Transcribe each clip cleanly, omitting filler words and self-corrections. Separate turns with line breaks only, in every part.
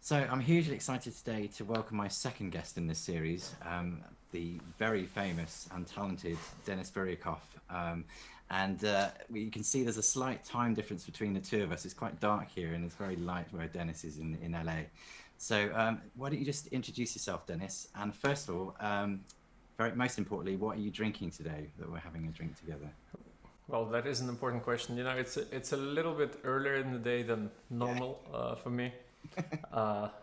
So I'm hugely excited today to welcome my second guest in this series, the very famous and talented Denis Bouriakov. You can see there's a slight time difference between the two of us. It's quite dark here and it's very light where Denis is in LA. So why don't you just introduce yourself, Denis? And first of all, most importantly, what are you drinking today that we're having a drink together?
Well, that is an important question. It's a little bit earlier in the day than
Yeah.
normal for me.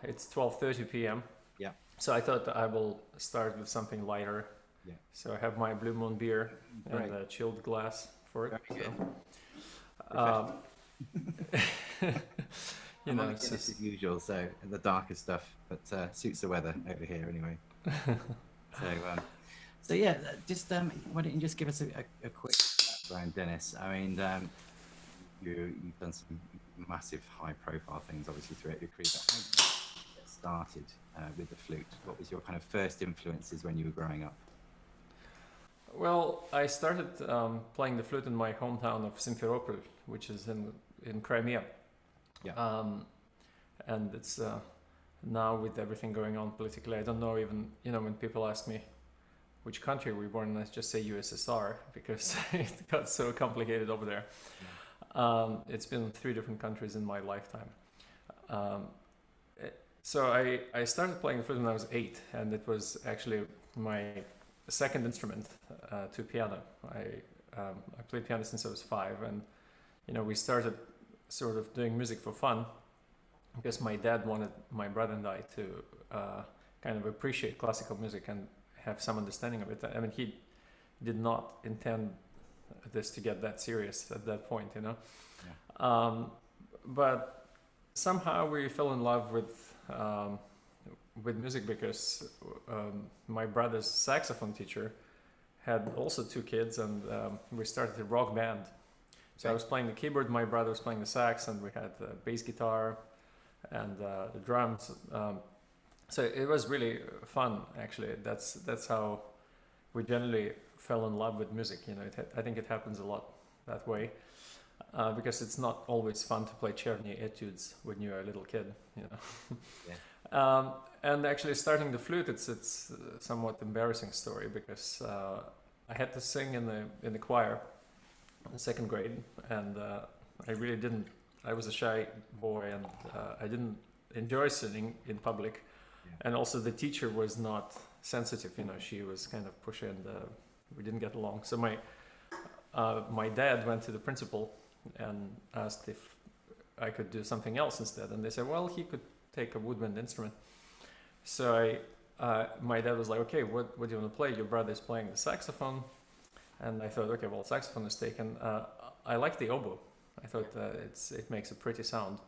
It's 12:30 p.m.
Yeah.
So I thought I will start with something lighter.
Yeah.
So I have my Blue Moon beer
Great.
and a chilled glass for it.
Very good.
Um,
I'm on
it's
Guinness
just
as usual, so the darker stuff, but suits the weather over here anyway. So, so yeah, just why don't you just give us a quick background, Denis? I mean, you've done some massive high-profile things, obviously, throughout your career. But how did you get started with the flute? What was your kind of first influences when you were growing up?
well, I started playing the flute in my hometown of Simferopol, which is in Crimea.
Yeah.
And it's now with everything going on politically, I don't know even, when people ask me which country we were born in, I just say USSR because it got so complicated over there. It's been 3 different countries in my lifetime. So I started playing the flute when I was 8, and it was actually my second instrument to piano. I played piano since I was 5, and we started sort of doing music for fun because my dad wanted my brother and I to kind of appreciate classical music and have some understanding of it. I mean, he did not intend this to get that serious at that point,
Yeah.
But somehow we fell in love with music because my brother's saxophone teacher had also 2 kids, and we started a rock band. So I was playing the keyboard, my brother was playing the sax, and we had the bass guitar and the drums. So it was really fun, actually. That's how we generally fell in love with music. I think it happens a lot that way because it's not always fun to play Czerny etudes when you're a little kid.
Yeah.
And actually, starting the flute, it's a somewhat embarrassing story because I had to sing in the choir in 2nd grade, and I really didn't. I was a shy boy, and I didn't enjoy singing in public.
Yeah.
And also, the teacher was not sensitive. She was kind of pushy, and we didn't get along. So my dad went to the principal and asked if I could do something else instead, and they said, well, he could take a woodwind instrument. So my dad was like, okay, what do you want to play? Your brother's playing the saxophone. And I thought, okay, well, saxophone is taken. I like the oboe. I thought it makes a pretty sound.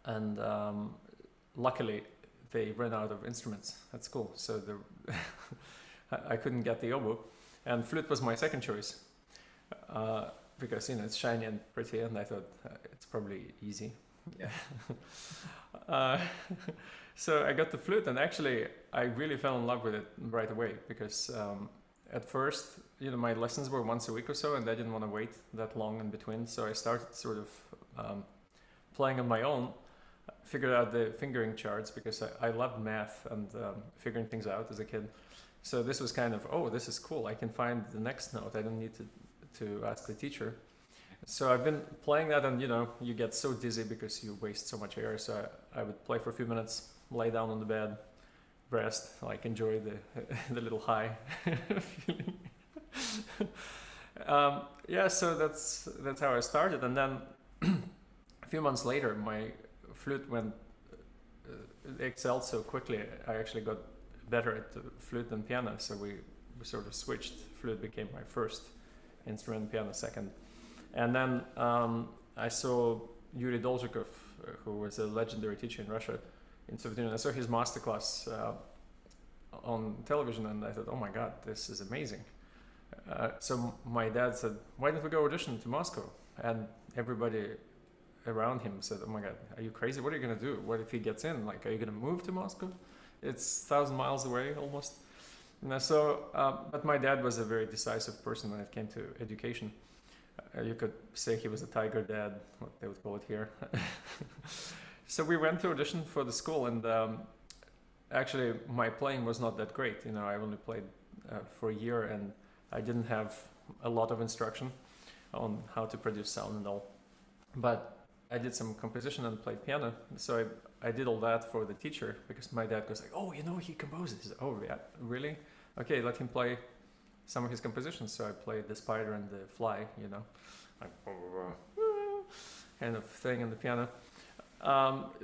And luckily, they ran out of instruments at school, so I couldn't get the oboe. And flute was my second choice because it's shiny and pretty, and I thought it's probably easy.
Yeah.
So I got the flute, and actually I really fell in love with it right away because at first, my lessons were once a week or so, and I didn't want to wait that long in between. So I started sort of playing on my own, figured out the fingering charts because I loved math and figuring things out as a kid. So this was kind of, oh, this is cool. I can find the next note. I don't need to ask the teacher. So I've been playing that, and you get so dizzy because you waste so much air. So I would play for a few minutes, lay down on the bed, rest, enjoy the little high feeling. So that's how I started, and then a few months later, my flute excelled so quickly. I actually got better at the flute than piano, so we sort of switched. Flute became my first instrument, piano second. And then I saw Yuri Dolzhikov, who was a legendary teacher in Russia, in Soviet Union. I saw his masterclass on television, and I thought, oh my God, this is amazing. So my dad said, why don't we go audition to Moscow? And everybody around him said, oh my God, are you crazy? What are you going to do? What if he gets in? Are you going to move to Moscow? It's 1,000 miles away almost. But my dad was a very decisive person when it came to education. You could say he was a tiger dad, what they would call it here. So we went to audition for the school, and actually my playing was not that great. You know, I only played for a year, and I didn't have a lot of instruction on how to produce sound and all. But I did some composition and played piano. So I did all that for the teacher, because my dad was like, "Oh, you know, he composes." Oh, yeah, really? Okay, let him play some of his compositions. So I played the spider and the fly, you know, like kind of thing on the piano.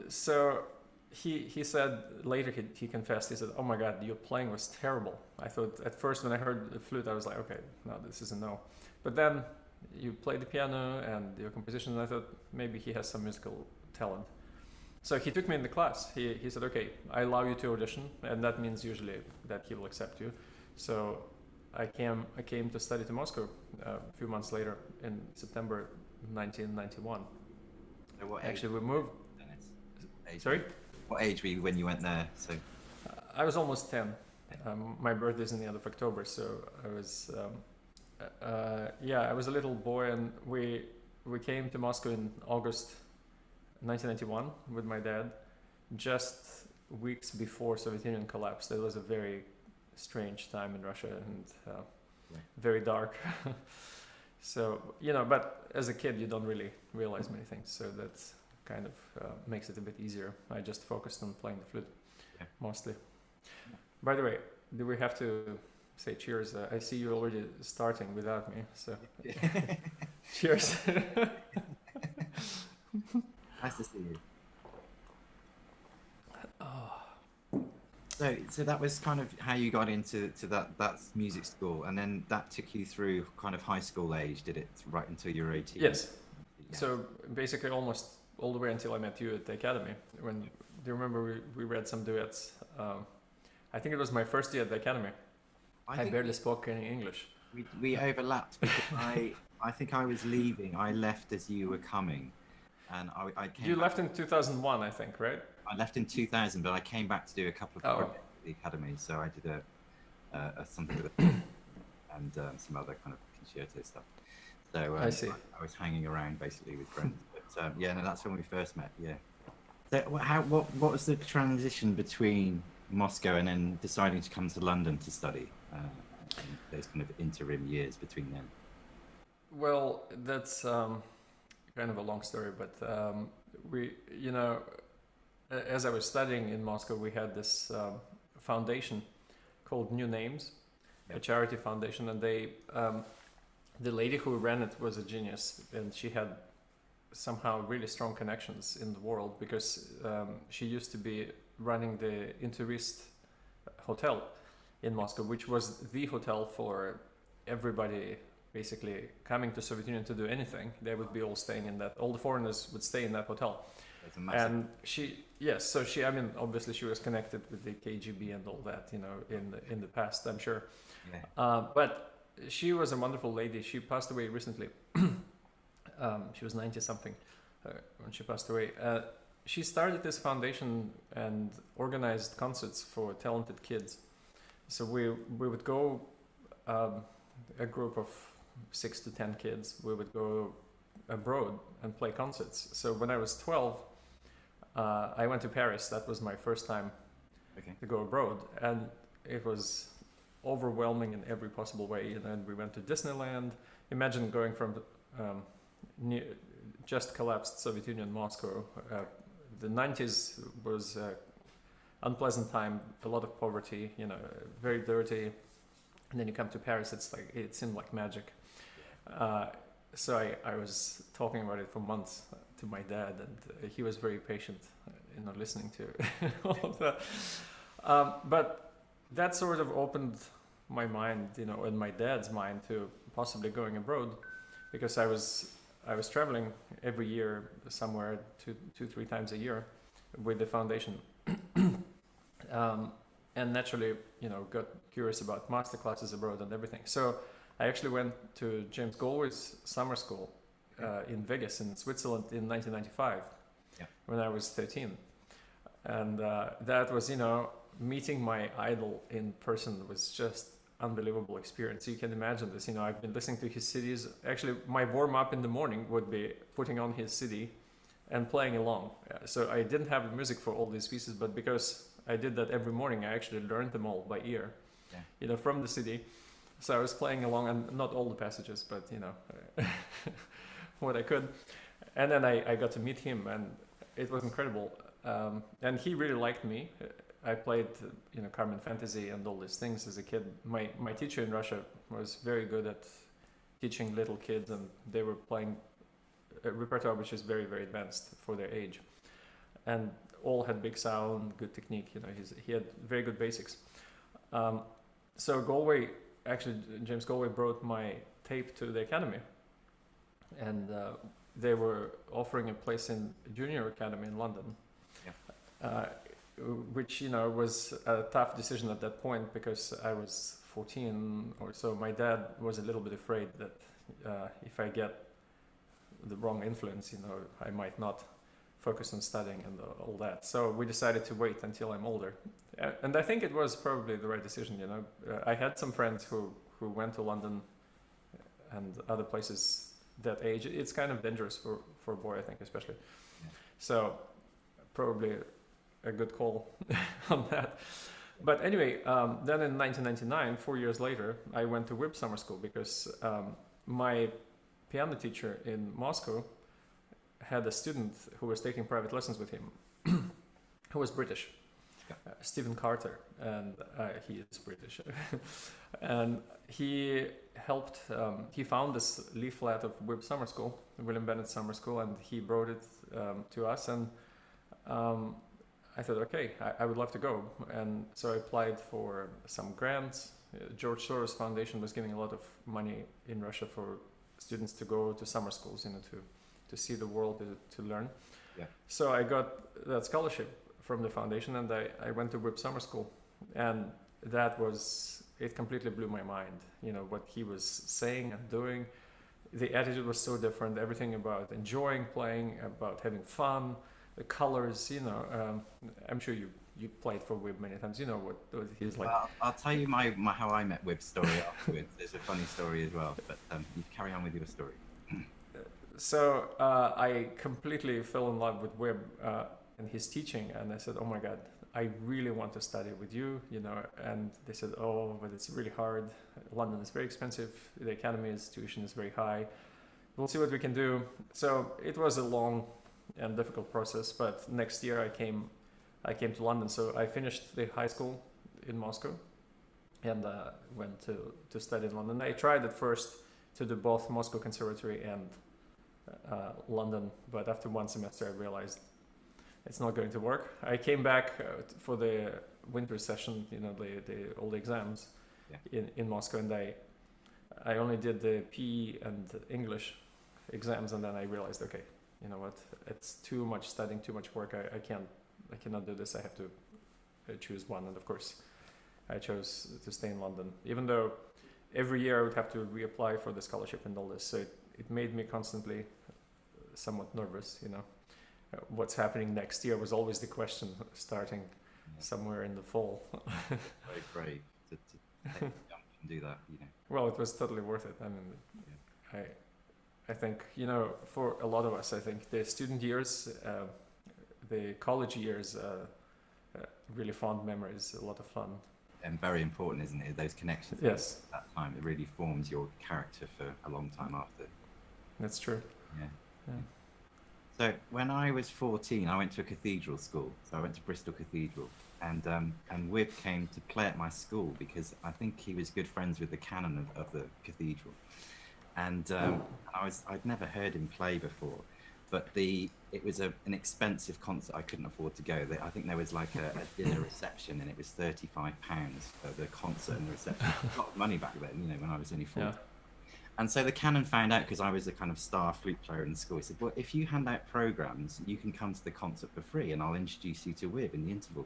So he said later, he confessed, he said, "Oh my God, your playing was terrible." I thought at first when I heard the flute, I was like, okay, no, this is a no. But then you played the piano and your composition, and I thought maybe he has some musical talent. So he took me in the class. He said, "Okay, I allow you to audition," and that means usually that he will accept you. So I came to study to Moscow a few months later in September 1991.
So what
Actually, we moved.
age?
Sorry?
What age were you when you went there? So
I was almost 10. My birthday is in the end of October, so I was, I was a little boy, and we came to Moscow in August 1991 with my dad, just weeks before Soviet Union collapsed. It was a very strange time in Russia, and very dark. So, you know, but as a kid, you don't really realize many things, so that's kind of makes it a bit easier. I just focused on playing the flute mostly. By the way, do we have to say cheers? I see you already starting without me, so cheers.
Nice to see you.
Oh.
So that was kind of how you got into that music school, and then that took you through kind of high school age, did it, right until you were 18?
Yes.
Yeah.
So basically almost all the way until I met you at the academy. When do you remember we read some duets? I think it was my first year at the academy. I barely spoke any English.
We overlapped because I think I was leaving. I left as you were coming, and I came.
You left in 2001, I think, right?
I left in 2000, but I came back to do a couple of projects at the academy. So I did something with and some other kind of concerto stuff. So
I see.
I was hanging around basically with friends. But yeah, no, that's when we first met. Yeah. So what was the transition between Moscow and then deciding to come to London to study? Those kind of interim years between them.
Well, that's kind of a long story, but we, you know, as I was studying in Moscow, we had this foundation called New Names, a charity foundation, and they, the lady who ran it was a genius, and she had somehow really strong connections in the world, because she used to be running the Intourist hotel in Moscow, which was the hotel for everybody basically coming to Soviet Union to do anything. They would be all staying in that, all the foreigners would stay in that hotel. And she, yes, so she, I mean, obviously she was connected with the KGB and all that, you know, in the past, I'm sure. Yeah. But she was a wonderful lady. She passed away recently. She was 90 something when she passed away. She started this foundation and organized concerts for talented kids. So we would go, a group of 6 to 10 kids, we would go abroad and play concerts. So when I was 12, I went to Paris. That was my first time to go abroad, and it was overwhelming in every possible way. And then we went to Disneyland. Imagine going from just collapsed Soviet Union, Moscow. The 90s was unpleasant time, a lot of poverty, you know, very dirty. And then you come to Paris, it's like, it seemed like magic. So I was talking about it for months to my dad, and he was very patient, you know, listening to all of that. But that sort of opened my mind, you know, and my dad's mind to possibly going abroad, because I was traveling every year somewhere 2-3 times a year with the foundation. And naturally, you know, got curious about master classes abroad and everything. So I actually went to James Galway's summer school in Weggis in Switzerland in 1995 when I was 13. And that was, you know, meeting my idol in person was just unbelievable experience. You can imagine this, you know, I've been listening to his CDs. Actually, my warm-up in the morning would be putting on his CD and playing along. So I didn't have the music for all these pieces, but because I did that every morning, I actually learned them all by ear, from the CD. So I was playing along, and not all the passages, but what I could. And then I got to meet him, and it was incredible. And he really liked me. I played, Carmen Fantasy and all these things as a kid. My teacher in Russia was very good at teaching little kids, and they were playing a repertoire which is very, very advanced for their age, and all had big sound, good technique. He had very good basics. So Galway, actually, James Galway brought my tape to the academy, and they were offering a place in junior academy in London. Which was a tough decision at that point, because I was 14 or so. My dad was a little bit afraid that if I get the wrong influence, I might not focus on studying and all that. So we decided to wait until I'm older, and I think it was probably the right decision. I had some friends who went to London and other places that age. It's kind of dangerous for a boy, I think, especially. So probably a good call on that. But anyway, then in 1999, 4 years later, I went to Wibb summer school, because my piano teacher in Moscow had a student who was taking private lessons with him, who was British, Stephen Carter, and he is British. And he helped, he found this leaflet of Wibb summer school, William Bennett summer school, and he brought it to us, and I thought, okay, I would love to go. And so I applied for some grants. George Soros Foundation was giving a lot of money in Russia for students to go to summer schools, to see the world, to learn. So I got that scholarship from the foundation, and I went to Wibb summer school. And it completely blew my mind, what he was saying and doing. The attitude was so different, everything about enjoying playing, about having fun, the colors, I'm sure you played for Wibb many times. What he's like.
Well, I'll tell you my how I met Wibb story afterwards. There's a funny story as well, but you carry on with your story.
So I completely fell in love with Wibb and his teaching, and I said, oh my God, I really want to study with you, and they said, oh, but it's really hard. London is very expensive. The academy's tuition is very high. We'll see what we can do. So it was a long and difficult process, but next year I came to London. So I finished the high school in Moscow and went to study in London. I tried at first to do both Moscow Conservatory and London, but after one semester I realized it's not going to work. I came back for the winter session, all the exams in Moscow, and I only did the PE and English exams, and then I realized, okay, you know what, it's too much studying, too much work. I cannot do this. I have to choose one. And of course I chose to stay in London, even though every year I would have to reapply for the scholarship and all this. So it made me constantly somewhat nervous, what's happening next year was always the question, starting somewhere in the fall.
Very brave to take the jump and do that,
Well, it was totally worth it. I mean, I think, for a lot of us, I think the student years, the college years, really fond memories, a lot of fun.
And very important, isn't it? Those connections.
Yes.
At that time, it really forms your character for a long time after.
That's true.
Yeah. So when I was 14, I went to a cathedral school. So I went to Bristol Cathedral, and Wibb came to play at my school because I think he was good friends with the canon of the cathedral. And I'd never heard him play before, but it was an expensive concert. I couldn't afford to go. I think there was like a dinner reception, and it was £35 for the concert and the reception. A lot of money back then, when I was only 14. Yeah. And so the canon found out, because I was a kind of star flute player in the school. He said, well, if you hand out programs, you can come to the concert for free, and I'll introduce you to Wibb in the interval.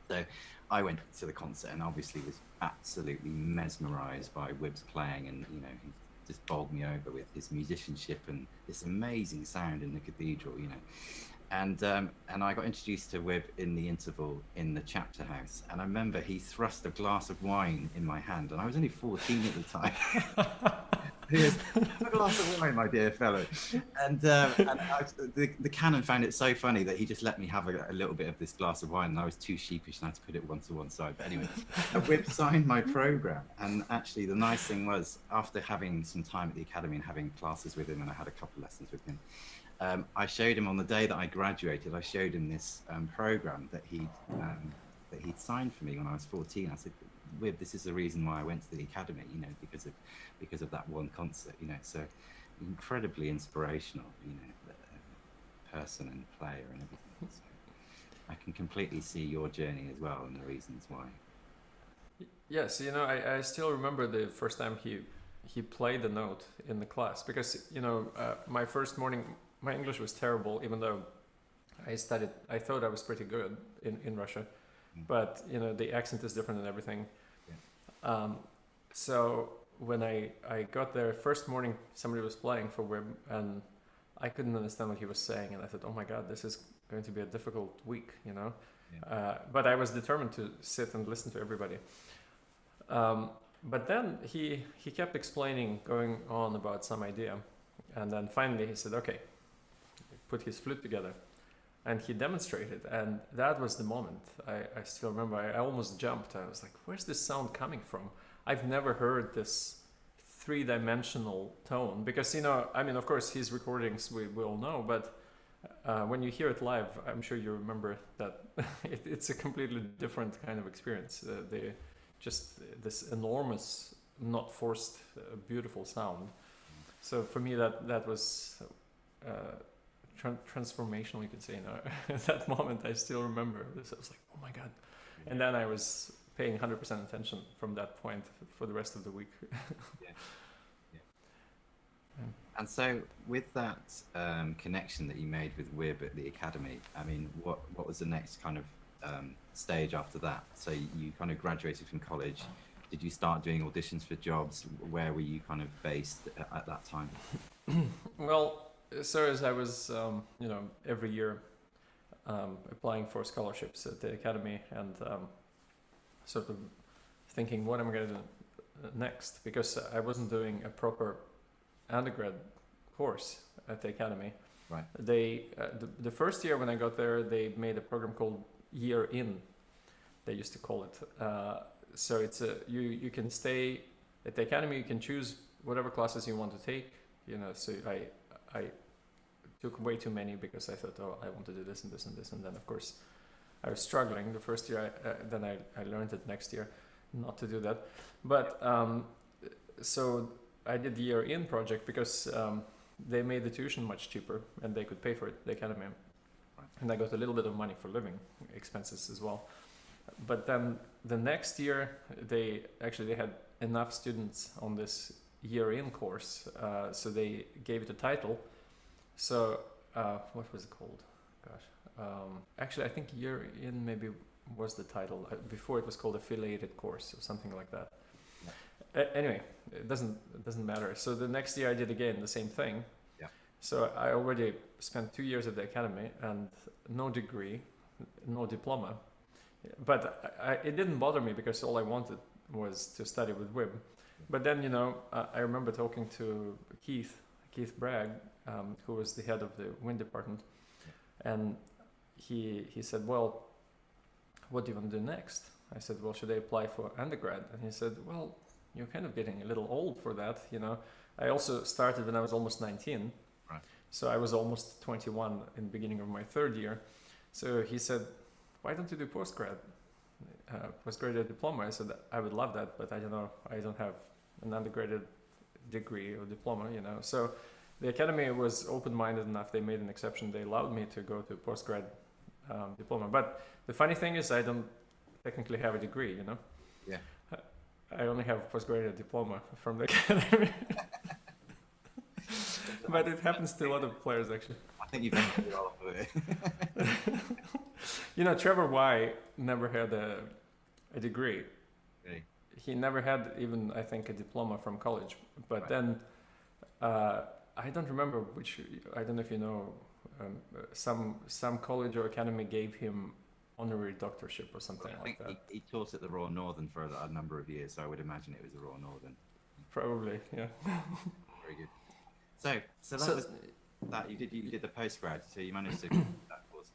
So I went to the concert and obviously was absolutely mesmerized by Wibb's playing, and he just bowled me over with his musicianship and this amazing sound in the cathedral, and I got introduced to Wibb in the interval in the chapter house, and I remember he thrust a glass of wine in my hand, and I was only 14 at the time. He goes, "Have a glass of wine, my dear fellow," and the canon found it so funny that he just let me have a little bit of this glass of wine, and I was too sheepish and I had to put it to one side. But anyway, Wibb signed my program, and actually the nice thing was, after having some time at the academy and having classes with him, and I had a couple of lessons with him, I showed him on the day that I graduated. I showed him this program that he'd signed for me when I was 14. I said, "Wibb, this is the reason why I went to the academy, you know, because of that one concert, you know." So incredibly inspirational, you know, person and player and everything. So I can completely see your journey as well and the reasons why.
Yes, you know, I still remember the first time he played the note in the class, because you know, my first morning, my English was terrible, even though I thought I was pretty good in Russia, but you know, the accent is different and everything. Yeah. So when I got there, first morning, somebody was playing for Wibb, and I couldn't understand what he was saying, and I thought, oh my God, this is going to be a difficult week, you know. Yeah. But I was determined to sit and listen to everybody. But then he kept explaining, going on about some idea, and then finally he said, okay, put his flute together, and he demonstrated, and that was the moment. I still remember, I almost jumped. I was like, where's this sound coming from? I've never heard this three-dimensional tone, because, you know, I mean, of course, his recordings we all know, but when you hear it live, I'm sure you remember that it's a completely different kind of experience. Just this enormous, not forced, beautiful sound. So for me, that was transformational, you could say. You know, at that moment, I still remember this. I was like, oh my God. And then I was paying 100% attention from that point for the rest of the week. Yeah.
And so with that connection that you made with Wibb at the academy, I mean, what was the next kind of stage after that? So you kind of graduated from college. Did you start doing auditions for jobs? Where were you kind of based at that time?
Well, so as I was, you know, every year applying for scholarships at the academy, and sort of thinking, what am I going to do next? Because I wasn't doing a proper undergrad course at the academy.
Right.
They the first year when I got there, they made a program called Year In, they used to call it. So it's you can stay at the academy, you can choose whatever classes you want to take, you know. So I took way too many, because I thought, oh, I want to do this and this and this, and then of course I was struggling the first year. Then I learned it next year not to do that. But so I did the Year In project, because they made the tuition much cheaper and they could pay for it, the academy. And I got a little bit of money for living expenses as well. But then the next year, they had enough students on this Year In course, so they gave it a title. So what was it called? Gosh, actually I think Year In maybe was the title. Before it was called Affiliated Course or something like that. Yeah. Anyway, it doesn't matter. So the next year I did again the same thing. So I already spent 2 years at the academy and no degree, no diploma. But it didn't bother me, because all I wanted was to study with Wibb. But then, you know, I remember talking to Keith Bragg, who was the head of the wind department. And he said, well, what do you want to do next? I said, well, should I apply for undergrad? And he said, well, you're kind of getting a little old for that, you know. I also started when I was almost 19. Right. So I was almost 21 in the beginning of my third year. So he said, why don't you do postgraduate diploma? I said, I would love that, but I don't know. I don't have an undergraduate degree or diploma, you know. So the academy was open-minded enough. They made an exception. They allowed me to go to postgrad diploma. But the funny thing is, I don't technically have a degree, you know. Yeah. I only have postgraduate diploma from the academy. But it happens to a lot of players, actually.
I think you've done pretty well with it.
You know, Trevor Y never had a degree.
Okay.
He never had even, I think, a diploma from college. But right. Then, I don't remember which, I don't know if you know some college or academy gave him honorary doctorship or something like that.
He taught at the Royal Northern for a number of years, so I would imagine it was the Royal Northern.
Probably, yeah.
Very good. So that was that. You did the postgrad, so you managed to get that course.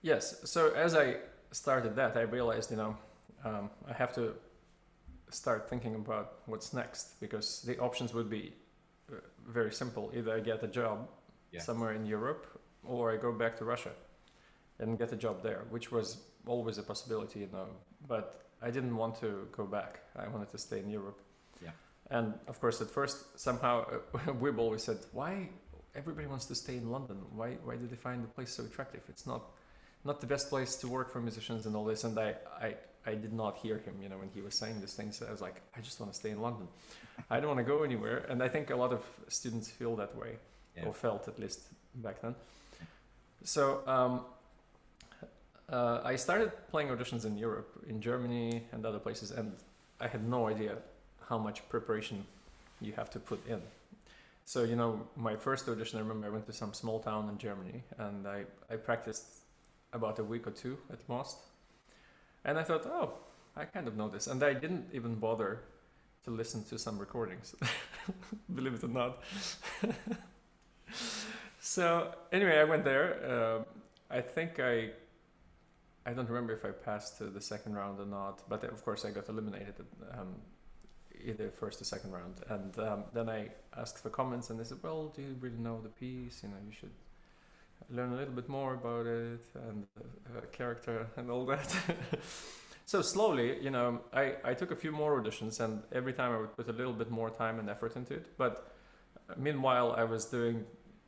Yes. So as I started that, I realized, I have to start thinking about what's next, because the options would be very simple. Either I get a job somewhere in Europe, or I go back to Russia and get a job there, which was always a possibility, but I didn't want to go back. I wanted to stay in Europe.
Yeah.
And of course, at first, somehow, Wibb always said, why everybody wants to stay in London? Why do they find the place so attractive? It's not the best place to work for musicians and all this. And I did not hear him, when he was saying these things. I was like, I just want to stay in London. I don't want to go anywhere. And I think a lot of students feel that way, or felt at least back then. So I started playing auditions in Europe, in Germany and other places, and I had no idea how much preparation you have to put in. So, my first audition, I remember I went to some small town in Germany, and I practiced about a week or two at most. And I thought, oh, I kind of know this. And I didn't even bother to listen to some recordings, believe it or not. So anyway, I went there. I think I don't remember if I passed to the second round or not, but of course I got eliminated either first or second round. And then I asked for comments, and they said, well, do you really know the piece? You should learn a little bit more about it and character and all that. So slowly, I took a few more auditions, and every time I would put a little bit more time and effort into it. But meanwhile, I was doing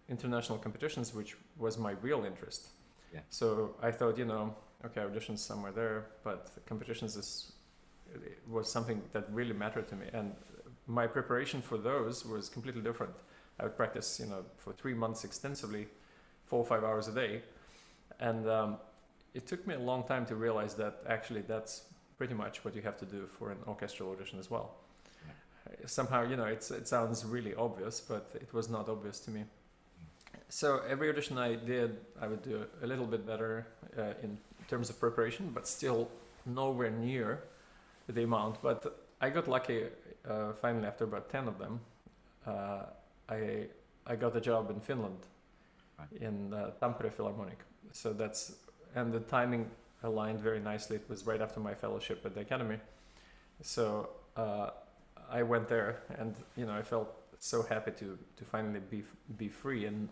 international competitions, which was my real interest.
Yeah.
So I thought, okay, auditions somewhere there, but competitions was something that really mattered to me. And my preparation for those was completely different. I would practice, for 3 months extensively, 4 or 5 hours a day. And it took me a long time to realize that actually that's pretty much what you have to do for an orchestral audition as well. Yeah. Somehow, it sounds really obvious, but it was not obvious to me. So every audition I did, I would do a little bit better in terms of preparation, but still nowhere near the amount. But I got lucky finally, after about 10 of them. I got a job in Finland, in Tampere Philharmonic. So and the timing aligned very nicely. It was right after my fellowship at the academy. So I went there, and I felt so happy to finally be free and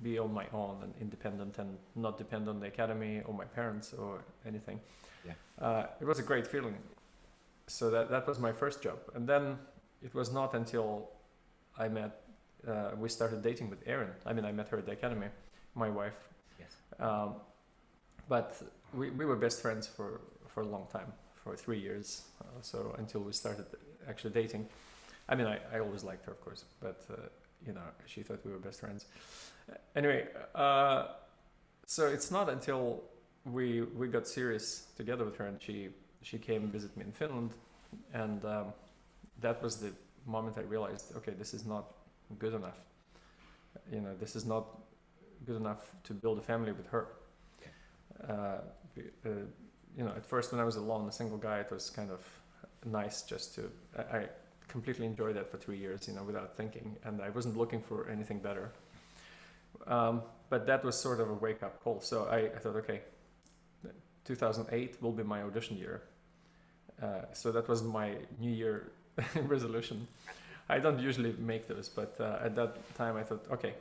be on my own and independent, and not depend on the academy or my parents or anything. Yeah. It was a great feeling. So that was my first job. And then it was not until we started dating with Erin. I met her at the academy, my wife.
Yes.
But we were best friends for a long time, for 3 years. So until we started actually dating. I always liked her, of course, but she thought we were best friends. Anyway, so it's not until we got serious together with her, and she came visit me in Finland, and that was the moment I realized, okay, this is not good enough. This is not good enough to build a family with her. At first when I was alone, a single guy, it was kind of nice just to, I completely enjoyed that for 3 years, without thinking, and I wasn't looking for anything better. But that was sort of a wake-up call. So I thought, okay, 2008 will be my audition year. So that was my New Year resolution. I don't usually make those, but at that time I thought, okay,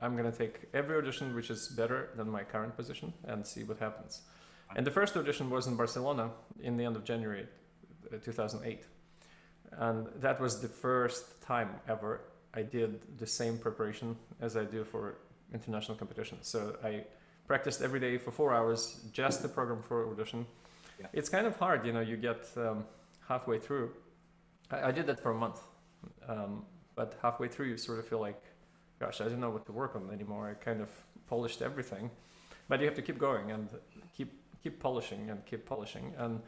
I'm going to take every audition which is better than my current position and see what happens. And the first audition was in Barcelona in the end of January 2008. And that was the first time ever I did the same preparation as I do for international competitions. So I practiced every day for 4 hours, just the program for audition. Yeah. It's kind of hard, you get halfway through. I did that for a month, but halfway through you sort of feel like, gosh, I don't know what to work on anymore. I kind of polished everything, but you have to keep going and keep polishing and keep polishing. And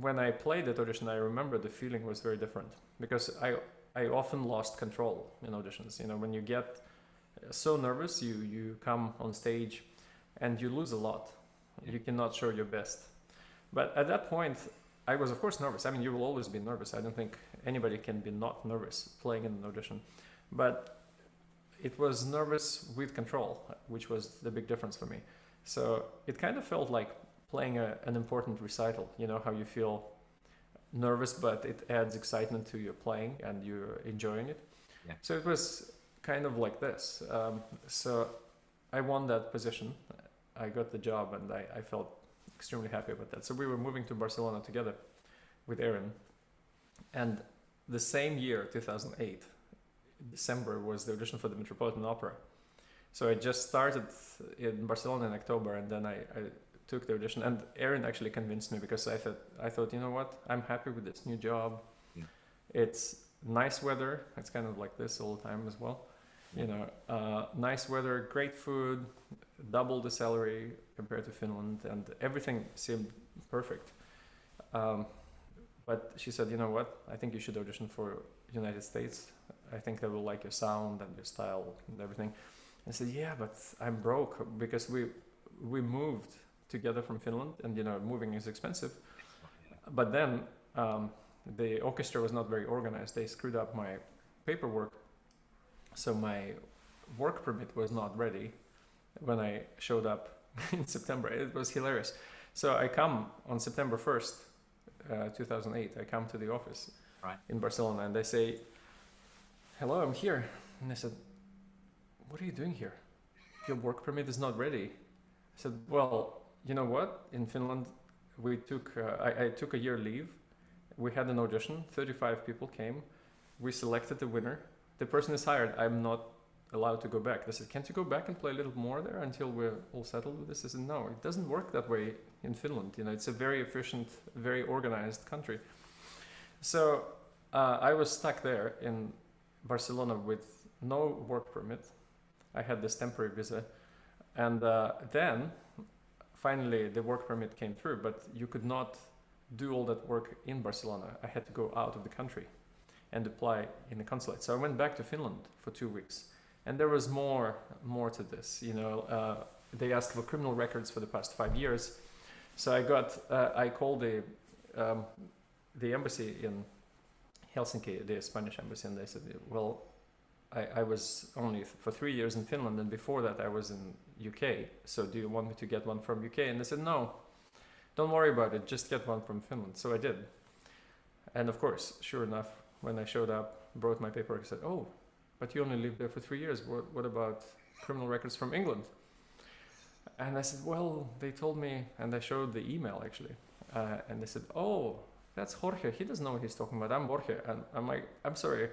when I played that audition, I remember the feeling was very different, because I often lost control in auditions. When you get so nervous. You come on stage and you lose a lot. You cannot show your best. But at that point, I was of course nervous. I mean, you will always be nervous. I don't think anybody can be not nervous playing in an audition. But it was nervous with control, which was the big difference for me. So it kind of felt like playing an important recital. You know how you feel nervous, but it adds excitement to your playing and you're enjoying it.
Yeah.
So it was kind of like this. So I won that position. I got the job and I felt extremely happy about that. So we were moving to Barcelona together with Erin. And the same year, 2008, December, was the audition for the Metropolitan Opera. So I just started in Barcelona in October, and then I took the audition. And Erin actually convinced me, because I thought, you know what, I'm happy with this new job.
Yeah.
It's nice weather. It's kind of like this all the time as well. You know, nice weather, great food, double the salary compared to Finland, and everything seemed perfect. But she said, you know what, I think you should audition for United States. I think they will like your sound and your style and everything. I said, yeah, but I'm broke, because we moved together from Finland, and you know, moving is expensive. But then the orchestra was not very organized. They screwed up my paperwork. So my work permit was not ready when I showed up in September. It was hilarious. So I come on September 1st, 2008, I come to the office in Barcelona, and they say, hello, I'm here. And I said, what are you doing here? Your work permit is not ready. I said, well, you know what? In Finland, we took, I took a year leave. We had an audition, 35 people came. We selected the winner. The person is hired. I'm not allowed to go back. They said, can't you go back and play a little more there until we're all settled with this? I said, no, it doesn't work that way in Finland. You know, it's a very efficient, very organized country. So I was stuck there in Barcelona with no work permit. I had this temporary visa. And then finally the work permit came through, but you could not do all that work in Barcelona. I had to go out of the country and apply in the consulate. So I went back to Finland for 2 weeks. And there was more to this, you know. They asked for criminal records for the past 5 years. So I called the embassy in Helsinki, the Spanish embassy, and they said, well, I was only for 3 years in Finland, and before that I was in UK. So do you want me to get one from UK? And they said, no, don't worry about it, just get one from Finland. So I did. And of course, sure enough, when I showed up, brought my paperwork, I said, oh, but you only lived there for 3 years. What about criminal records from England? And I said, well, they told me, and I showed the email actually. And they said, oh, that's Jorge. He doesn't know what he's talking about. I'm Jorge. And I'm like, I'm sorry.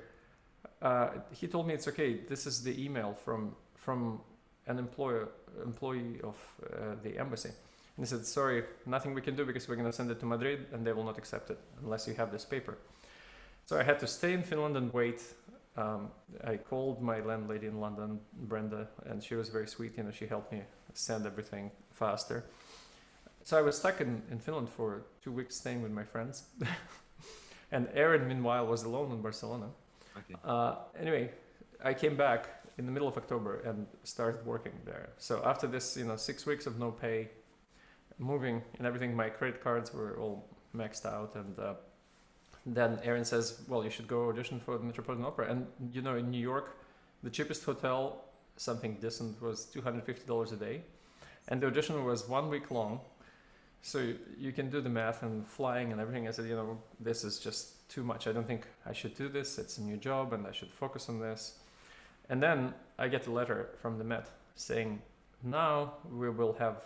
He told me it's okay. This is the email from an employee of the embassy. And he said, sorry, nothing we can do, because we're going to send it to Madrid and they will not accept it unless you have this paper. So I had to stay in Finland and wait. I called my landlady in London, Brenda, and she was very sweet. You know, she helped me send everything faster. So I was stuck in Finland for 2 weeks, staying with my friends. And Erin, meanwhile, was alone in Barcelona. Okay. Anyway, I came back in the middle of October and started working there. So after this, 6 weeks of no pay, moving and everything, my credit cards were all maxed out, and then Erin says, well, you should go audition for the Metropolitan Opera. And, in New York, the cheapest hotel, something decent, was $250 a day. And the audition was 1 week long. So you can do the math and flying and everything. I said, this is just too much. I don't think I should do this. It's a new job and I should focus on this. And then I get a letter from the Met saying, now we will have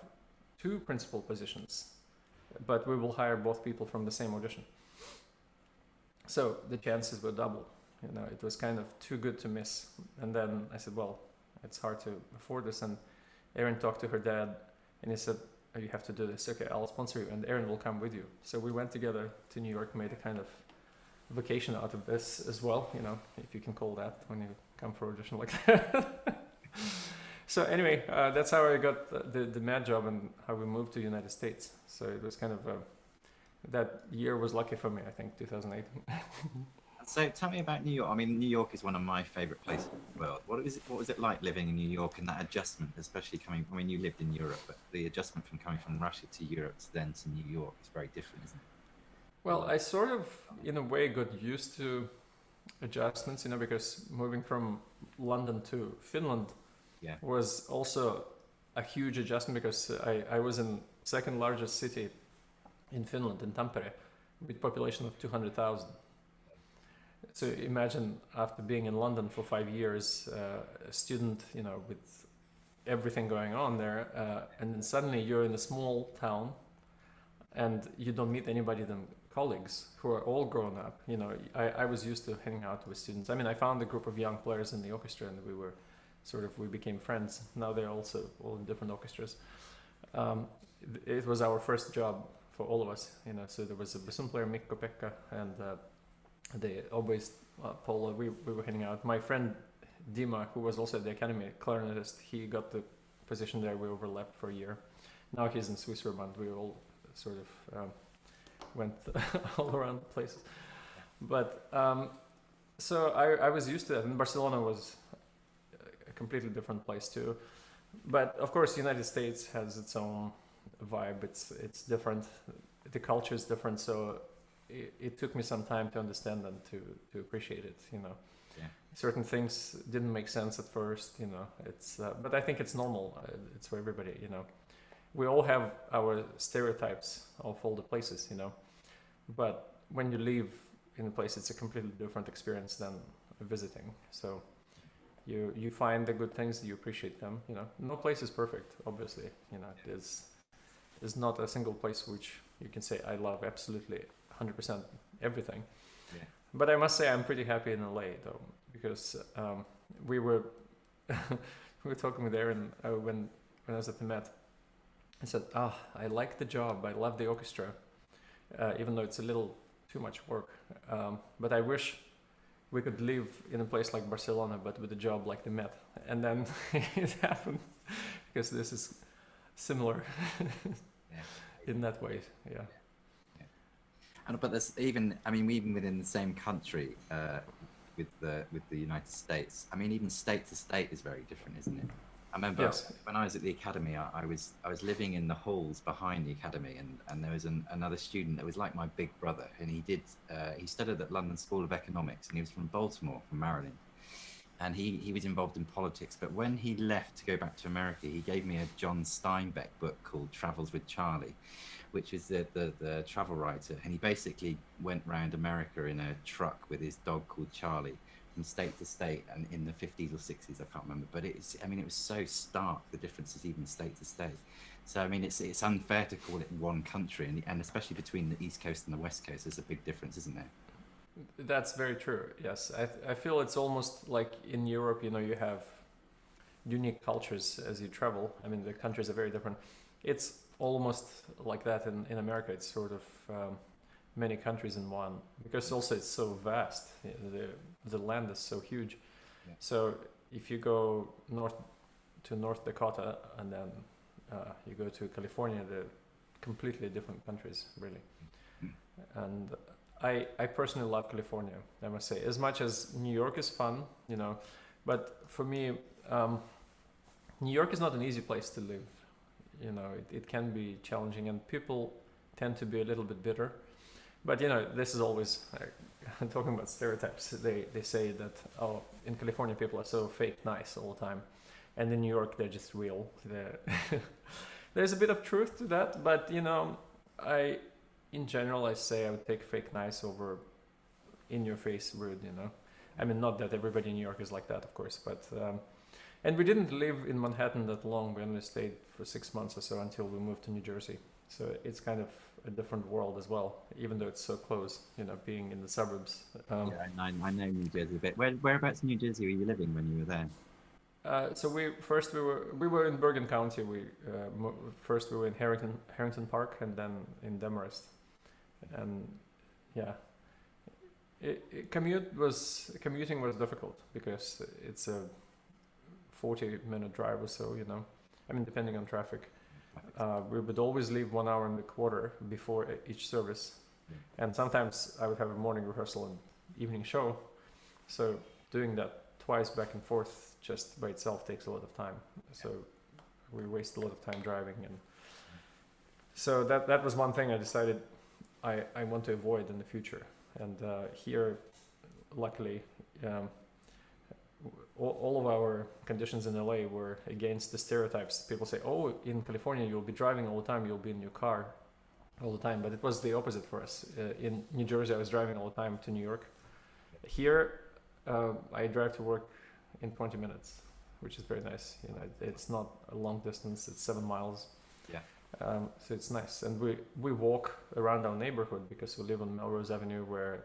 2 principal positions, but we will hire both people from the same audition. So the chances were double. It was kind of too good to miss. And then I said, well, it's hard to afford this. And Erin talked to her dad and he said, oh, you have to do this. Okay, I'll sponsor you and Erin will come with you. So we went together to New York, made a kind of vacation out of this as well, if you can call that when you come for audition like that. So anyway, that's how I got the mad job and how we moved to the United States. So it was kind of that year was lucky for me, I think, 2008.
So tell me about New York. I mean, New York is one of my favorite places in the world. What was it like living in New York and that adjustment, especially coming, I mean, you lived in Europe, but the adjustment from coming from Russia to Europe to then to New York is very different, isn't it?
Well, I sort of, in a way, got used to adjustments, because moving from London to Finland
Yeah.
was also a huge adjustment because I was in second largest city in Finland, in Tampere, with population of 200,000. So imagine after being in London for 5 years, a student, with everything going on there, and then suddenly you're in a small town and you don't meet anybody than colleagues who are all grown up. I was used to hanging out with students. I mean, I found a group of young players in the orchestra and we became friends. Now they're also all in different orchestras. It was our first job for all of us, so there was a bassoon player, Mikko Pekka, and the oboist, Paula. We were hanging out. My friend Dima, who was also at the academy, clarinetist, he got the position there. We overlapped for a year. Now he's in Switzerland. We all sort of went all around places. But so I was used to that, and Barcelona was a completely different place too. But of course, the United States has its own vibe. It's different. The culture is different. So it took me some time to understand and to appreciate it.
Yeah.
Certain things didn't make sense at first. It's but I think it's normal. It's for everybody. We all have our stereotypes of all the places. But when you live in a place, it's a completely different experience than visiting. So you find the good things, you appreciate them. No place is perfect, obviously. There's not a single place which you can say I love absolutely 100% everything.
Yeah.
But I must say I'm pretty happy in LA though, because we were we were talking with Erin when I was at the Met. I said, I like the job, I love the orchestra, even though it's a little too much work. But I wish we could live in a place like Barcelona, but with a job like the Met. And then it happened, because this is similar in that way. Yeah.
But there's even within the same country, with the United States. I mean, even state to state is very different, isn't it? I remember when I was at the academy, I was living in the halls behind the academy, and there was another student that was like my big brother, and he studied at London School of Economics, and he was from Baltimore, from Maryland, and he was involved in politics. But when he left to go back to America, he gave me a John Steinbeck book called Travels with Charlie, which is the travel writer, and he basically went round America in a truck with his dog called Charlie, from state to state, and in the 50s or 60s, I can't remember, but it was so stark, the differences even state to state. So I mean, it's unfair to call it one country, and especially between the East Coast and the West Coast, there's a big difference, isn't there?
That's very true. Yes, I feel it's almost like in Europe, you have unique cultures as you travel. I mean, the countries are very different. It's almost like that in America. It's sort of many countries in one, because also it's so vast. The land is so huge.
Yeah.
So if you go north to North Dakota and then you go to California, they're completely different countries, really. And I personally love California, I must say, as much as New York is fun, but for me, New York is not an easy place to live. It can be challenging, and people tend to be a little bit bitter. But this is always talking about stereotypes. They say that in California people are so fake nice all the time, and in New York they're just real. There's a bit of truth to that, but in general I say I would take fake nice over in your face rude. I mean, not that everybody in New York is like that, of course, but and we didn't live in Manhattan that long. We only stayed for 6 months or so until we moved to New Jersey. So it's kind of a different world as well, even though it's so close, being in the suburbs.
Yeah, I know New Jersey a bit. Whereabouts in New Jersey were you living when you were there?
So we were in Bergen County. First we were in Harrington Park, and then in Demarest. And yeah, commuting was difficult because it's a 40-minute drive or so. I mean, depending on traffic. We would always leave 1 hour and a quarter before each service, and sometimes I would have a morning rehearsal and evening show. So doing that twice back and forth just by itself takes a lot of time. So we waste a lot of time driving, and so that was one thing I decided I want to avoid in the future. And here, luckily, all of our conditions in LA were against the stereotypes. People say, oh, in California you'll be driving all the time, you'll be in your car all the time, but it was the opposite for us. In New Jersey I was driving all the time to New York. Here I drive to work in 20 minutes, which is very nice. You know, it's not a long distance, it's 7 miles.
Yeah.
So it's nice, and we walk around our neighborhood because we live on Melrose Avenue, where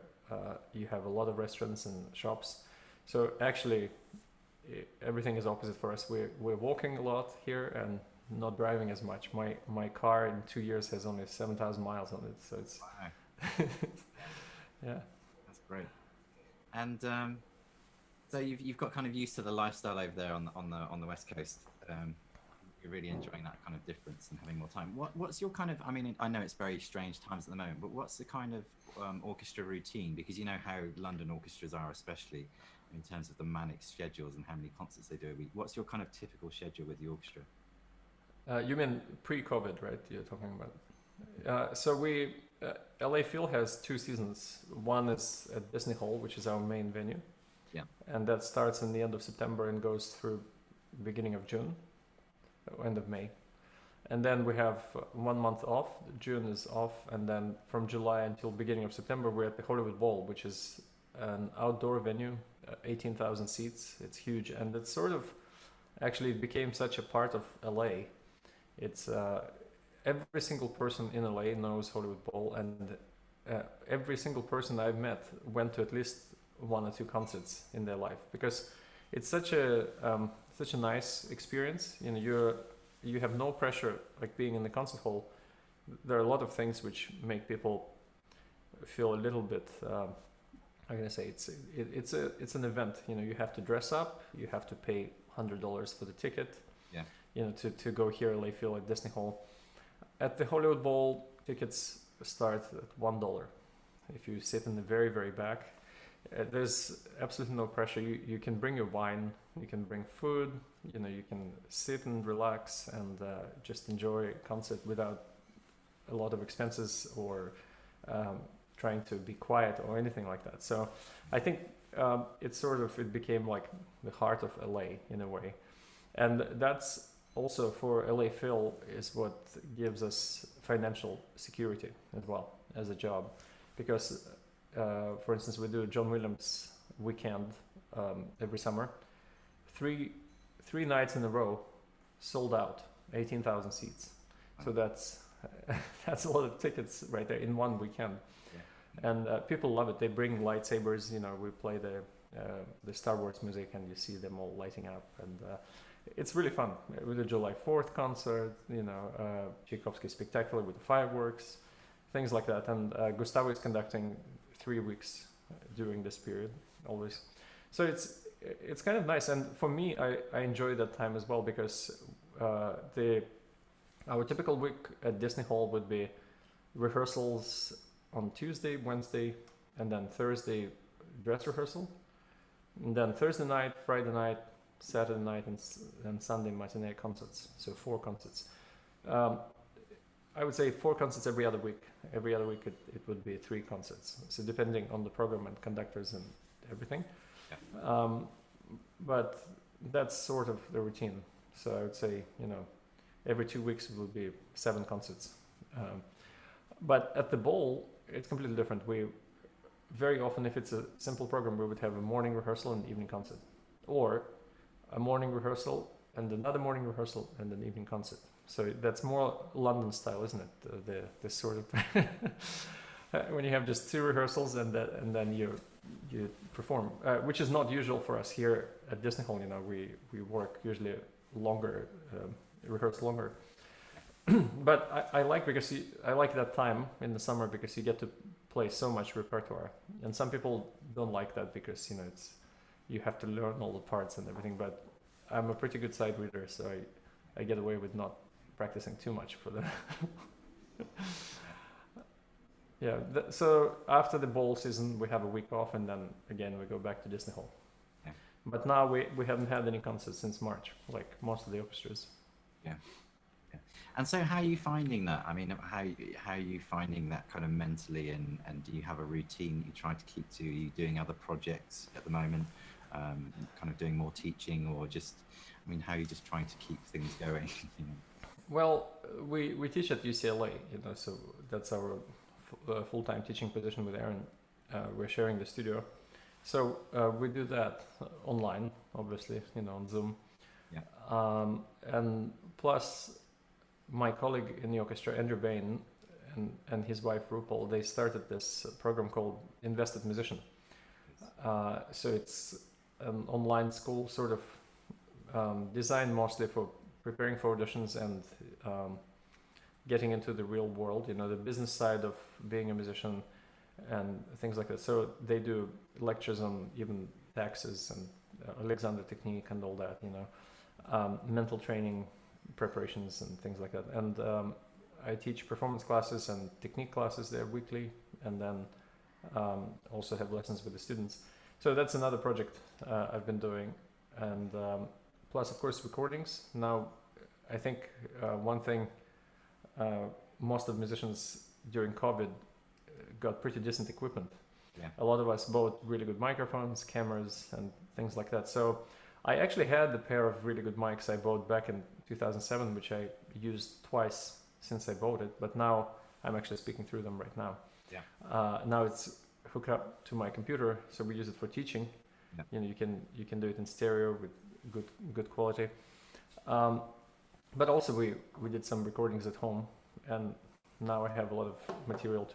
you have a lot of restaurants and shops. So actually everything is opposite for us. We're walking a lot here and not driving as much. My car in 2 years has only 7,000 miles on it, so it's
wow.
yeah,
that's great. And so you've got kind of used to the lifestyle over there on the West Coast. You're really enjoying that kind of difference and having more time. What's your kind of, I mean, I know it's very strange times at the moment, but what's the kind of orchestra routine? Because you know how London orchestras are, especially in terms of the manic schedules and how many concerts they do a week. What's your kind of typical schedule with the orchestra?
You mean pre-COVID, right? You're talking about. So LA Phil has 2 seasons. One is at Disney Hall, which is our main venue.
Yeah.
And that starts in the end of September and goes through beginning of June, end of May. And then we have 1 month off. June is off, and then from July until beginning of September we're at the Hollywood Bowl, which is an outdoor venue, 18,000 seats. It's huge, and it's sort of, actually it became such a part of LA. It's every single person in LA knows Hollywood Bowl, and every single person I've met went to at least 1 or 2 concerts in their life, because it's such a nice experience. You know, you have no pressure, like being in the concert hall. There are a lot of things which make people feel a little bit, how can I say, it's an event. You know, you have to dress up, you have to pay $100 for the ticket.
Yeah.
You know, to go here LA Phil at Disney Hall. At the Hollywood Bowl, tickets start at $1. If you sit in the very, very back, there's absolutely no pressure. You can bring your wine, you can bring food, you know, you can sit and relax and just enjoy a concert without a lot of expenses or trying to be quiet or anything like that. So I think it became like the heart of LA in a way. And that's also for LA Phil is what gives us financial security as well as a job. Because for instance, we do a John Williams weekend every summer. Three nights in a row, sold out, 18,000 seats. So that's a lot of tickets right there in one weekend. Yeah. And people love it. They bring lightsabers. You know, we play the Star Wars music, and you see them all lighting up, and it's really fun. With the July 4th concert, you know, Tchaikovsky Spectacular with the fireworks, things like that. And Gustavo is conducting 3 weeks during this period always. So it's kind of nice, and for me I enjoy that time as well, because our typical week at Disney Hall would be rehearsals on Tuesday, Wednesday, and then Thursday dress rehearsal, and then Thursday night, Friday night, Saturday night, and Sunday matinee concerts. So 4 concerts. I would say 4 concerts every other week. Every other week it would be 3 concerts. So depending on the program and conductors and everything. Yeah. But that's sort of the routine. So I would say, you know, every 2 weeks it will be 7 concerts. But at the bowl, it's completely different. We very often, if it's a simple program, we would have a morning rehearsal and evening concert, or a morning rehearsal and another morning rehearsal and an evening concert. So that's more London style, isn't it? This sort of when you have just 2 rehearsals and then you perform, which is not usual for us here at Disney Hall. You know, we work usually longer, rehearse longer. But I like that time in the summer, because you get to play so much repertoire, and some people don't like that because, you know, you have to learn all the parts and everything. But I'm a pretty good sight reader, so I get away with not practicing too much for the Yeah. So after the ball season, we have a week off, and then again we go back to Disney Hall.
Yeah.
But now we haven't had any concerts since March, like most of the orchestras.
Yeah. Yeah. And so how are you finding that? I mean, how are you finding that kind of mentally, and do you have a routine that you try to keep to? Are you doing other projects at the moment, kind of doing more teaching, or just, I mean, how are you just trying to keep things going? You know?
Well, we teach at UCLA, so that's our full-time teaching position with Erin. We're sharing the studio, so we do that online, obviously, on Zoom.
Yeah.
And plus, my colleague in the orchestra, Andrew Bain, and his wife RuPaul, they started this program called Invested Musician. So it's an online school, sort of designed mostly for preparing for auditions and getting into the real world, the business side of being a musician and things like that. So they do lectures on even taxes and Alexander technique and all that, mental training preparations and things like that. And I teach performance classes and technique classes there weekly, and then also have lessons with the students. So that's another project I've been doing. And plus, of course, recordings. Now, I think one thing most of musicians during COVID got pretty decent equipment.
Yeah.
A lot of us bought really good microphones, cameras, and things like that. So I actually had a pair of really good mics I bought back in 2007, which I used twice since I bought it. But now I'm actually speaking through them right now.
Yeah.
Now it's hooked up to my computer, so we use it for teaching.
Yeah.
You can do it in stereo with good quality. But also we did some recordings at home, and now I have a lot of material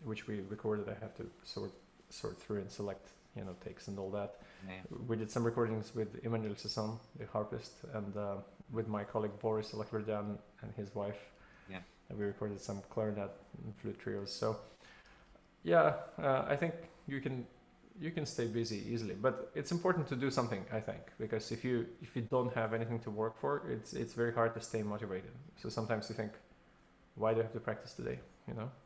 which we recorded. I have to sort through and select takes and all that.
Yeah.
We did some recordings with Emmanuel Sasson, the harpist, and with my colleague Boris Alakverdian and his wife.
Yeah.
And we recorded some clarinet and flute trios. So yeah, I think you can stay busy easily, but it's important to do something, I think, because if you don't have anything to work for, it's very hard to stay motivated. So sometimes you think, why do I have to practice today?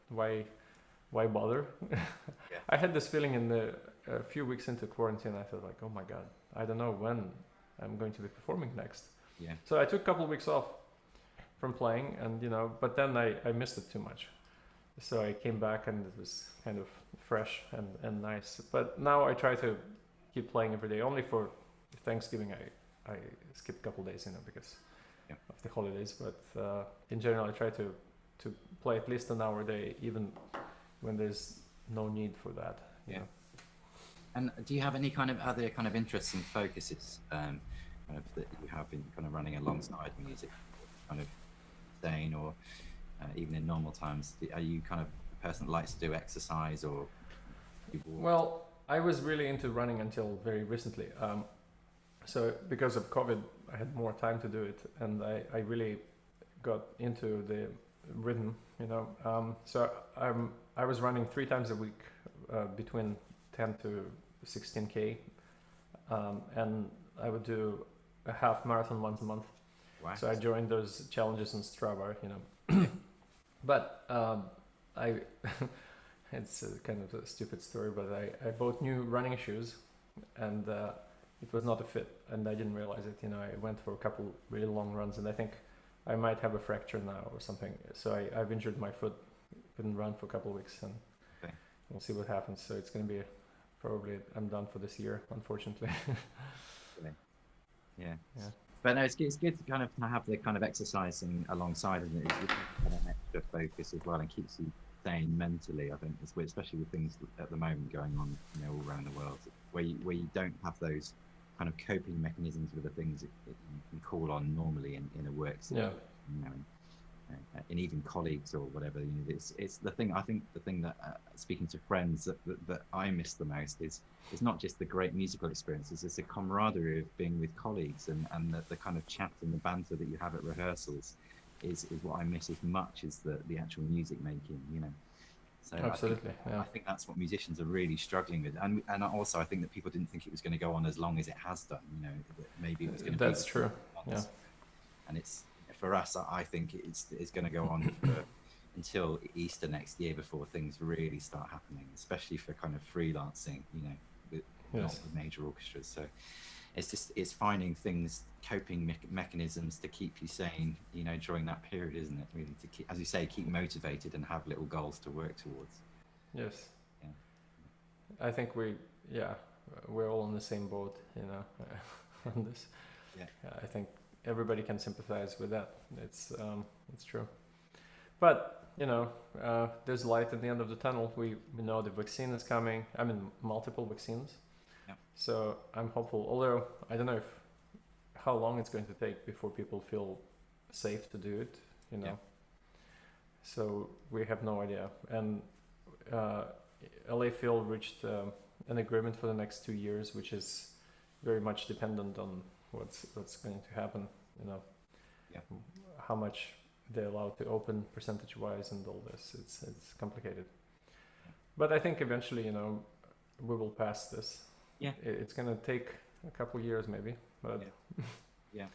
Why bother?
Yeah.
I had this feeling a few weeks into quarantine. I thought like, oh my God, I don't know when I'm going to be performing next.
Yeah.
So I took a couple of weeks off from playing, and but then I missed it too much. So I came back and it was kind of fresh and nice. But now I try to keep playing every day. Only for Thanksgiving I skipped a couple of days, because of the holidays. But in general, I try to play at least an hour a day, even when there's no need for that.
Yeah. And do you have any kind of other kind of interests and focuses kind of that you have been kind of running alongside music, kind of staying, or even in normal times? Are you kind of a person that likes to do exercise, or?
Well, I was really into running until very recently. So because of COVID, I had more time to do it, and I really got into the rhythm, So I was running 3 times a week, between 10 to 16K, and I would do a half marathon once a month.
Wow.
So I joined those challenges on Strava, But I, it's kind of a stupid story, but I bought new running shoes, and it was not a fit, and I didn't realize it. I went for a couple really long runs, and I think I might have a fracture now or something. So I've injured my foot, couldn't run for a couple of weeks, and we'll see what happens. So it's going to be probably I'm done for this year, unfortunately.
Yeah. But no, it's good to kind of have the kind of exercising alongside, isn't it? It's kind of an extra focus as well, and keeps you sane mentally, I think, especially with things at the moment going on, all around the world, where you don't have those kind of coping mechanisms with the things that you can call on normally in a work setting, and even colleagues or whatever. It's the thing. I think the thing that speaking to friends that I miss the most is not just the great musical experiences. It's the camaraderie of being with colleagues, and the kind of chat and the banter that you have at rehearsals is what I miss as much as the actual music making. So
absolutely,
I think that's what musicians are really struggling with, and also I think that people didn't think it was going to go on as long as it has done. That maybe it was going to.
That's true. Yeah.
And it's for us. I think it's going to go on for until Easter next year before things really start happening, especially for kind of freelancing, you know, with not with major orchestras. So it's finding things, coping mechanisms to keep you sane, you know, during that period, isn't it? Really, to keep, as you say, keep motivated and have little goals to work towards.
Yes.
Yeah.
I think we're all in the same boat, you know, on this.
Yeah.
I think everybody can sympathize with that. It's true. But, you know, there's light at the end of the tunnel. We know the vaccine is coming. I mean, multiple vaccines.
Yeah.
So I'm hopeful. Although I don't know how long it's going to take before people feel safe to do it, you know.
Yeah.
So we have no idea. And LA Phil reached an agreement for the next 2 years, which is very much dependent on what's going to happen, you know.
Yeah.
How much they're allowed to open percentage-wise and all this. It's complicated. But I think eventually, you know, we will pass this.
Yeah.
It's going to take a couple years maybe, but
yeah.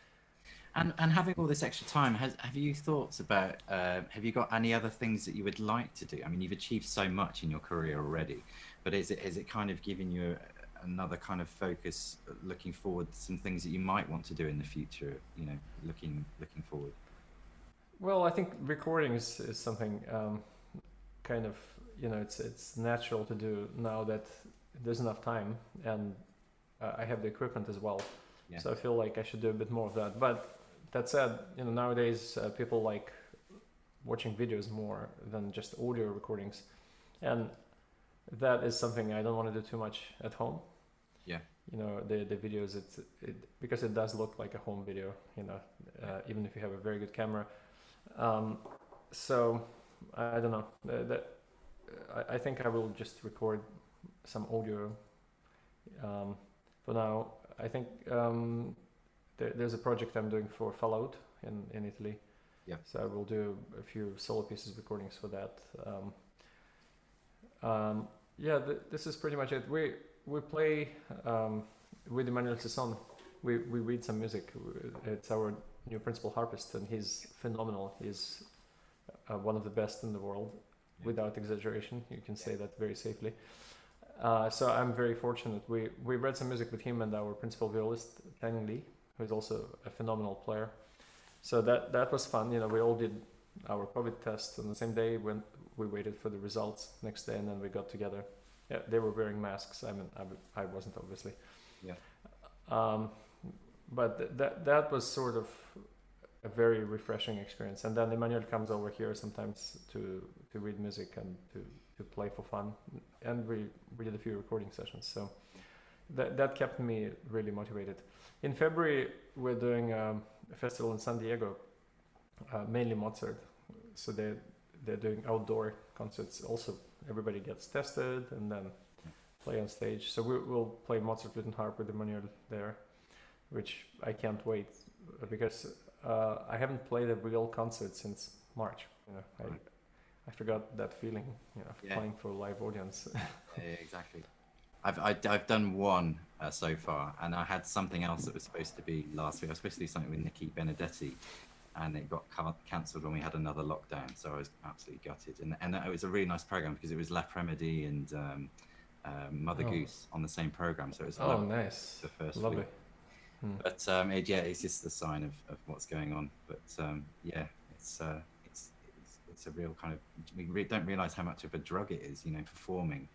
And having all this extra time, have you thoughts about, have you got any other things that you would like to do? I mean, you've achieved so much in your career already, but is it kind of giving you another kind of focus, looking forward to some things that you might want to do in the future, you know, looking forward?
Well, I think recording is something kind of, you know, it's natural to do now that there's enough time, and I have the equipment as well. Yeah. So I feel like I should do a bit more of that. But that said, you know, nowadays people like watching videos more than just audio recordings, and that is something I don't want to do too much at home.
Yeah.
You know, the videos, because it does look like a home video, you know, even if you have a very good camera. So I don't know. I think I will just record some audio for now. I think there's a project I'm doing for Fallout in Italy.
Yeah. So
I will do a few solo pieces recordings for that. This is pretty much it. We play with Emmanuel Sisson. We read some music. It's our new principal harpist, and he's phenomenal. He's one of the best in the world, without exaggeration. You can say that very safely. So I'm very fortunate. We read some music with him and our principal violist, Tang Li, who is also a phenomenal player. So that was fun. You know, we all did our COVID test on the same day when we waited for the results next day, and then we got together. Yeah, they were wearing masks. I mean, I wasn't, obviously.
Yeah.
But that was sort of a very refreshing experience. And then Emmanuel comes over here sometimes to read music and to play for fun. And we did a few recording sessions. So that kept me really motivated. In February, we're doing a festival in San Diego, mainly Mozart. So they're doing outdoor concerts. Also, everybody gets tested and then play on stage. So we'll play Mozart written harp with Emmanuel there, which I can't wait, because I haven't played a real concert since March. You know, I forgot that feeling, you know, playing for a live audience.
Yeah, exactly. I've done one so far, and I had something else that was supposed to be last week. I was supposed to do something with Nicky Benedetti, and it got cancelled when we had another lockdown. So I was absolutely gutted. And it was a really nice program because it was L'Après-Midi and Mother Goose on the same program. So it was
nice,
the first
lovely.
week. But it's just the sign of what's going on. But it's a real kind of, we don't realize how much of a drug it is, you know, performing,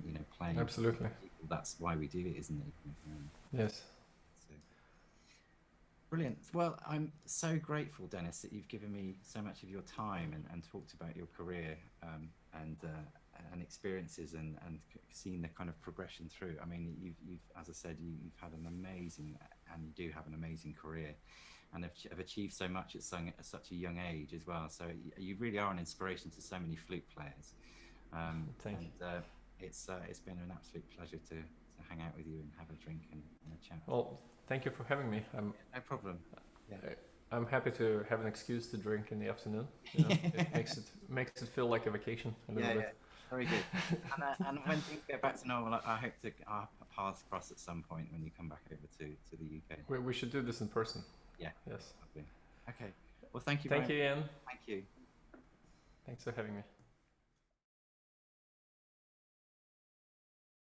you know, playing.
Absolutely.
That's why we do it, isn't it?
Yes.
So, brilliant. Well, I'm so grateful, Denis, that you've given me so much of your time and talked about your career and experiences and seen the kind of progression through. I mean, you've as I said, you've had an amazing, and you do have an amazing career, and have achieved so much at such a young age as well. So you really are an inspiration to so many flute players.
Thank you.
It's been an absolute pleasure to hang out with you and have a drink and a chat.
Well, thank you for having me.
No problem. Yeah.
I'm happy to have an excuse to drink in the afternoon. You know, it makes it feel like a vacation a little bit.
Yeah. Very good. And when things get back to normal, I hope our paths cross at some point when you come back over to the UK.
We should do this in person.
Yeah.
Yes.
Okay. Well, thank you.
Thank you, Ian.
Thank you.
Thanks for having me.